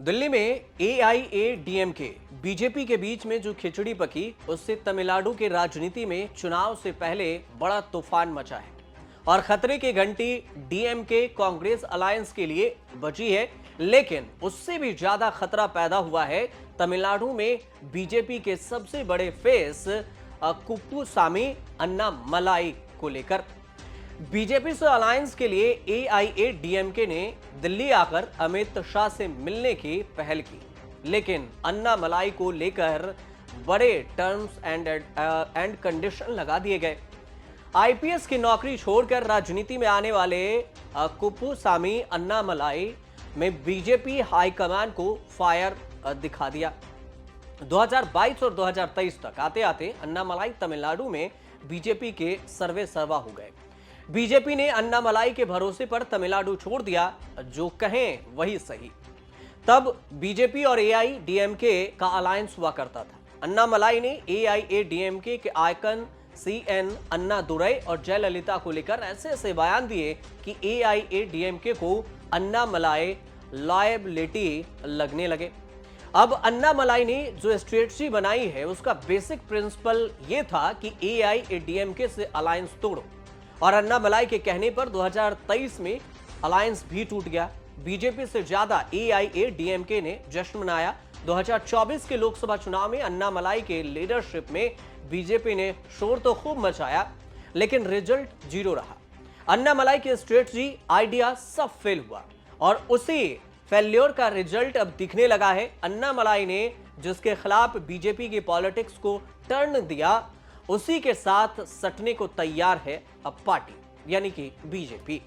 दिल्ली में एआईएडीएमके बीजेपी के बीच में जो खिचड़ी पकी, उससे तमिलनाडु के राजनीति में चुनाव से पहले बड़ा तूफान मचा है और खतरे की घंटी डीएमके कांग्रेस अलायंस के लिए बजी है। लेकिन उससे भी ज्यादा खतरा पैदा हुआ है तमिलनाडु में बीजेपी के सबसे बड़े फेस कुप्पुसामी अन्नामलाई को लेकर। बीजेपी से अलायंस के लिए एआईएडीएमके ने दिल्ली आकर अमित शाह से मिलने की पहल की, लेकिन अन्नामलाई को लेकर बड़े टर्म्स एंड कंडीशन लगा दिए गए। आईपीएस की नौकरी छोड़कर राजनीति में आने वाले कुप्पुसामी अन्नामलाई में बीजेपी हाईकमान को फायर दिखा दिया। 2022 और 2023 तक आते आते अन्नामलाई तमिलनाडु में बीजेपी के सर्वे सर्वा हो गए। बीजेपी ने अन्नामलाई के भरोसे पर तमिलनाडु छोड़ दिया, जो कहें वही सही। तब बीजेपी और एआईडीएमके का अलायंस हुआ करता था। अन्नामलाई ने एआईएडीएमके के आइकन सीएन अन्नादुरई और जयललिता को लेकर ऐसे ऐसे बयान दिए कि एआईएडीएमके को अन्नामलाई लायबिलिटी लगने लगे। अब अन्नामलाई ने जो स्ट्रेटजी बनाई है, उसका बेसिक प्रिंसिपल यह था कि एआईएडीएमके से अलायंस तोड़ो, और अन्नामलाई के कहने पर 2023 में अलायंस भी टूट गया। बीजेपी से ज्यादा एआईएडीएमके ने जश्न मनाया। 2024 के लोकसभा चुनाव में अन्नामलाई के लीडरशिप में बीजेपी ने शोर तो खूब मचाया, लेकिन रिजल्ट जीरो रहा। अन्नामलाई की स्ट्रेटजी आइडिया सब फेल हुआ और उसी फेल्योर का रिजल्ट अब दिखने लगा है। अन्नामलाई ने जिसके खिलाफ बीजेपी की पॉलिटिक्स को टर्न दिया, उसी के साथ सटने को तैयार है अब पार्टी, यानी कि बीजेपी।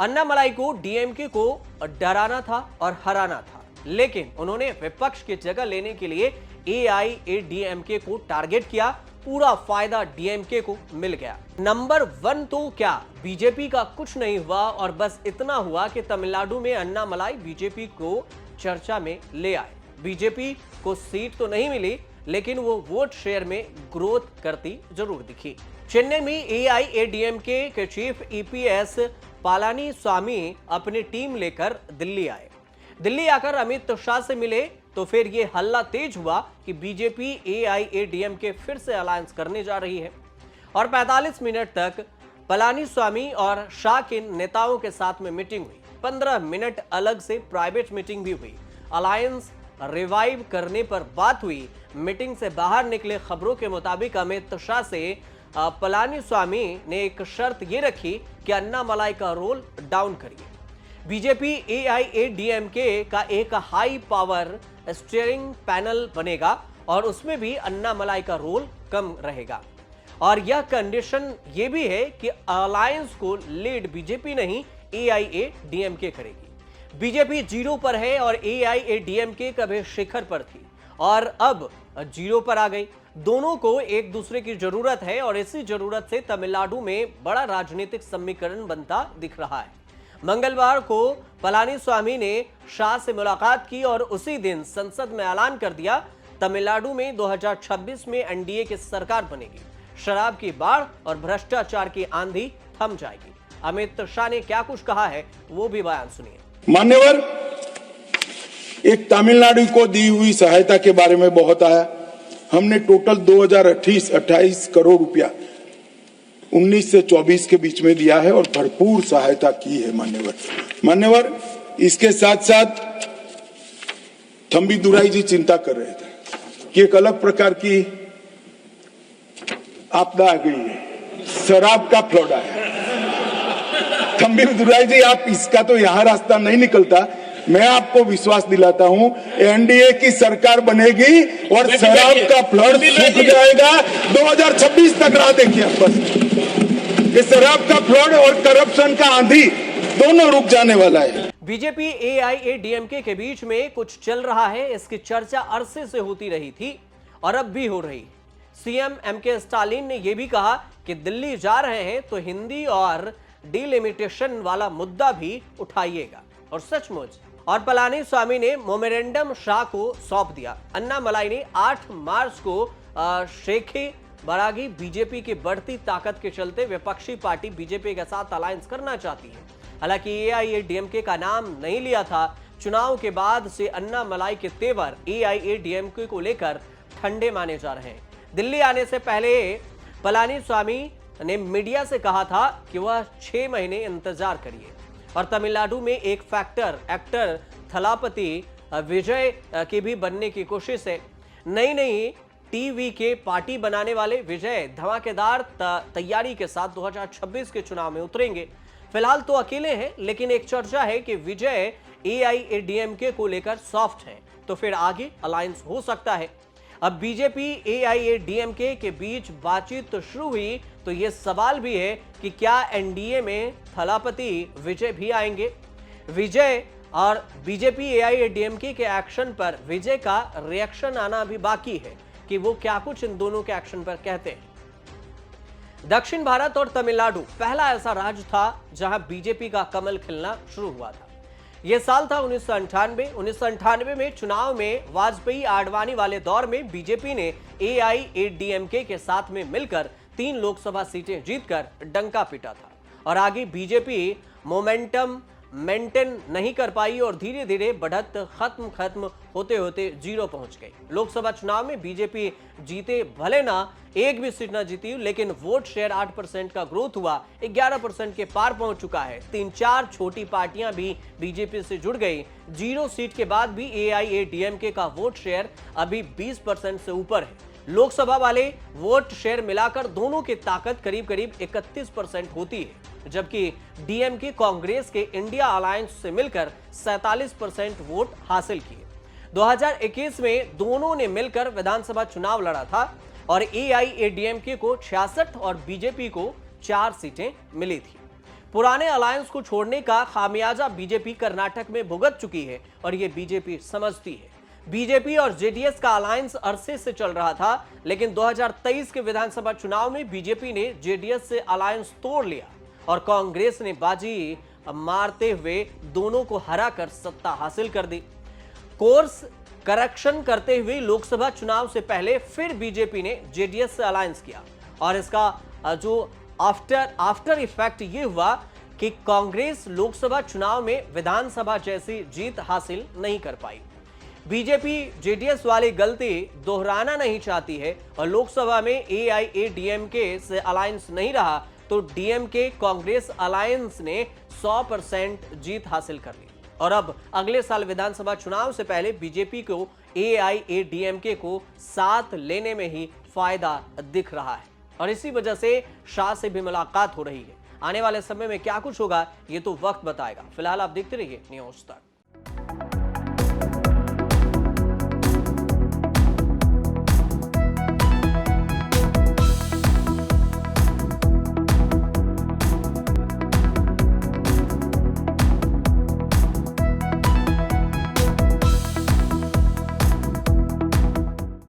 अन्नामलाई को डीएमके को डराना था और हराना था, लेकिन उन्होंने विपक्ष की जगह लेने के लिए एआईएडीएमके को टारगेट किया। पूरा फायदा डीएमके को मिल गया। नंबर 1 तो क्या, बीजेपी का कुछ नहीं हुआ और बस इतना हुआ कि तमिलनाडु में अन्नामलाई बीजेपी को चर्चा में ले आए। बीजेपी को सीट तो नहीं मिली, लेकिन वो वोट शेयर में ग्रोथ करती जरूर दिखी। चेन्नई में एआईएडीएमके के चीफ ईपीएस पलानीस्वामी अपनी टीम लेकर दिल्ली आए। दिल्ली आकर अमित शाह से मिले तो फिर ये हल्ला तेज हुआ कि बीजेपी एआईएडीएमके फिर से अलायंस करने जा रही है और 45 मिनट तक पलानीस्वामी और शाह के नेताओं के साथ में मीटिंग हुई। 15 मिनट अलग से प्राइवेट मीटिंग भी हुई। अलायंस रिवाइव करने पर बात हुई। मीटिंग से बाहर निकले खबरों के मुताबिक अमित शाह से पलानीस्वामी ने एक शर्त ये रखी कि अन्नामलाई का रोल डाउन करिए। बीजेपी एआईएडीएमके का एक हाई पावर स्टीयरिंग पैनल बनेगा और उसमें भी अन्नामलाई का रोल कम रहेगा, और यह कंडीशन यह भी है कि अलायंस को लीड बीजेपी नहीं एआईएडीएमके करेगी। बीजेपी जीरो पर है और एआईएडीएमके कभी शिखर पर थी और अब जीरो पर आ गई। दोनों को एक दूसरे की जरूरत है और इसी जरूरत से तमिलनाडु में बड़ा राजनीतिक समीकरण बनता दिख रहा है। मंगलवार को पलानीस्वामी ने शाह से मुलाकात की और उसी दिन संसद में ऐलान कर दिया, तमिलनाडु में 2026 में एनडीए की सरकार बनेगी। शराब की बाढ़ और भ्रष्टाचार की आंधी थम जाएगी। अमित शाह ने क्या कुछ कहा है, वो भी बयान सुनिए। मान्यवर, एक तमिलनाडु को दी हुई सहायता के बारे में बहुत आया। हमने टोटल 2028 करोड़ रुपया 19 से 24 के बीच में दिया है और भरपूर सहायता की है। मान्यवर, इसके साथ साथ थम्बीदुराई जी चिंता कर रहे थे कि एक अलग प्रकार की आपदा आ गई है, शराब का फ्लड आया। थम्बीदुराई जी, आप इसका तो यहां रास्ता नहीं निकलता। मैं आपको विश्वास दिलाता हूं, एनडीए की सरकार बनेगी और शराब का फ्लड सूख जाएगा। 2026 तक राह देखिए आप बस। ये शराब का फ्लड और करप्शन का आंधी दोनों रुक जाने वाला है। बीजेपी एआईएडीएमके के बीच में कुछ चल रहा है, इसकी चर्चा अरसे से होती रही थी और अब भी हो रही। सीएम एमके स्टालिन ने यह भी कहा कि दिल्ली जा रहे हैं तो हिंदी और डिलिमिटेशन वाला मुद्दा भी उठाइएगा, और सचमुच। और पलानीस्वामी ने मेमोरेंडम शाह को सौंप दिया। अन्नामलाई ने 8 मार्च को शेखे बरागी बीजेपी की बढ़ती ताकत के चलते विपक्षी पार्टी बीजेपी के साथ अलायंस करना चाहती है। हालांकि एआईएडीएमके का नाम नहीं लिया था, चुनाव के बाद से अन्नामलाई के तेवर एआईएडीएमके को लेकर ठंडे माने जा रहे हैं। दिल्ली आने से पहले पलानीस्वामी ने मीडिया से कहा था कि वह 6 महीने इंतजार करिए। और तमिलनाडु में एक एक्टर थलापति विजय की भी बनने की कोशिश है। नई टीवी के पार्टी बनाने वाले विजय धमाकेदार तैयारी के साथ 2026 के चुनाव में उतरेंगे। फिलहाल तो अकेले हैं, लेकिन एक चर्चा है कि विजय एआईएडीएमके को लेकर सॉफ्ट है, तो फिर आगे अलायंस हो सकता है। अब बीजेपी एआईएडीएमके के बीच बातचीत तो शुरू हुई, तो यह सवाल भी है कि क्या एनडीए में थलापति विजय भी आएंगे। विजय और बीजेपी एआईएडीएमके के एक्शन पर विजय का रिएक्शन आना भी बाकी है कि वो क्या कुछ इन दोनों के एक्शन पर कहते हैं। दक्षिण भारत और तमिलनाडु पहला ऐसा राज्य था जहां बीजेपी का कमल खिलना शुरू हुआ था। यह साल था 1998 में चुनाव में वाजपेयी आडवाणी वाले दौर में बीजेपी ने एआईएडीएमके के साथ में मिलकर 3 लोकसभा सीटें जीतकर डंका पीटा था। और आगे बीजेपी मोमेंटम मेंटेन नहीं कर पाई और धीरे धीरे बढ़त खत्म होते होते 0 पहुंच गई। लोकसभा चुनाव में बीजेपी जीते भले ना, एक भी सीट ना जीती, लेकिन वोट शेयर 8% का ग्रोथ हुआ, 11% के पार पहुंच चुका है। 3-4 छोटी पार्टियां भी बीजेपी से जुड़ गई। 0 सीट के बाद भी एआईएडीएमके का वोट शेयर अभी 20% से ऊपर है। लोकसभा वाले वोट शेयर मिलाकर दोनों की ताकत करीब 31% होती है, जबकि डीएमके कांग्रेस के इंडिया अलायंस से मिलकर 47% वोट हासिल किए। 2021 में दोनों ने मिलकर विधानसभा चुनाव लड़ा था और एआईएडीएमके को 66 और बीजेपी को 4 सीटें मिली थी। पुराने अलायंस को छोड़ने का खामियाजा बीजेपी कर्नाटक में भुगत चुकी है और यह बीजेपी समझती है। बीजेपी और जेडीएस का अलायंस अरसे से चल रहा था, लेकिन 2023 के विधानसभा चुनाव में बीजेपी ने जेडीएस से अलायंस तोड़ लिया और कांग्रेस ने बाजी मारते हुए दोनों को हराकर सत्ता हासिल कर दी। कोर्स करेक्शन करते हुए लोकसभा चुनाव से पहले फिर बीजेपी ने जेडीएस से अलायंस किया और इसका जो आफ्टर इफेक्ट ये हुआ कि कांग्रेस लोकसभा चुनाव में विधानसभा जैसी जीत हासिल नहीं कर पाई। बीजेपी जेडीएस वाली गलती दोहराना नहीं चाहती है और लोकसभा में एआईएडीएमके से अलायंस नहीं रहा तो डीएमके कांग्रेस अलायंस ने 100% जीत हासिल कर ली। और अब अगले साल विधानसभा चुनाव से पहले बीजेपी को एआईएडीएमके को साथ लेने में ही फायदा दिख रहा है और इसी वजह से शाह से भी मुलाकात हो रही है। आने वाले समय में क्या कुछ होगा ये तो वक्त बताएगा। फिलहाल आप देखते रहिए न्यूज़ तक।